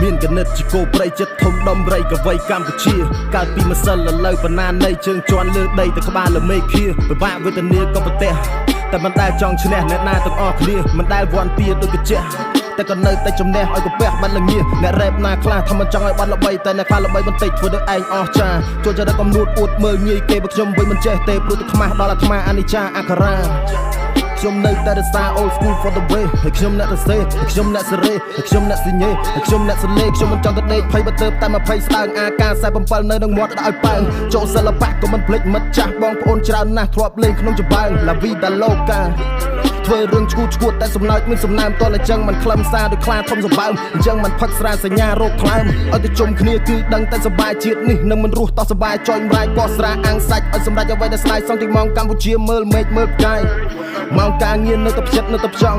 មានកណិតជាគោព្រៃចិត្តធំដុំរៃកវៃកម្ពុជាកើតពីម្សិលលើបណ្ណានៃជើងជន់លើដីទៅក្បាលលើមេឃាពិបាកវេទនាក៏ប្រទះតែមិនដែលចង់ឈ្នះអ្នកណាទាំងអស់គ្នាមិនដែលវាន់ទាដូចកញ្ចក់តែក៏នៅតែជំនះឲ្យកពះបាត់ល្ងាអ្នករ៉េបណាខ្លះថាមិនចង់ឲ្យបាត់ល្បីតែអ្នកខ្លះល្បីបន្តិចធ្វើដូចឯងអស់ចាចូលចរិតកំនួតអួតមើលងាយគេបើខ្ញុំវិញមិនចេះទេព្រោះតែខ្មាស់ដល់អាត្មាអនិច្ចាអក្ខរាខ្ញុំនៅតែរសារ old school for the way ហើយខ្ញុំអ្នករសេខ្ញុំអ្នកសេរីខ្ញុំអ្នកសញ្ញេខ្ញុំអ្នកសលេខ្ញុំមិនចង់ទៅដេកភ័យបើទៅតែ20ស្ដើងអាការ47នៅនឹងមាត់ដល់ឲ្យប៉ើងចូលសិល្បៈក៏មិនភ្លេចមិត្តចាស់បងប្អូនច្រើនណាស់ធ្លាប់លេងក្នុងចម្បាំង La Vida Loca ធ្វើរឿងឈួតតែសំណើចមានសំណើមតលអញ្ចឹងមិនខ្លឹមសារដូចខ្លាធំសម្បើមអញ្ចឹងមិនផឹកស្រាសញ្ញារោគខ្លាំងឲ្យទៅជុំគ្នាគឺដឹងតែសប្បាយជាតិនេះនឹងមិនរស់តោះសប្បាយចុយម្រាយបោះស្រាអាំងសាច់ឲ្យសម្រេចអ្វីដែលស្ដាយសងទីម៉ងកម្ពុជាមើលមេឃមើលផ្កាយម៉ោងការងារនៅតែផ្ចិតនៅតែផ្ចង់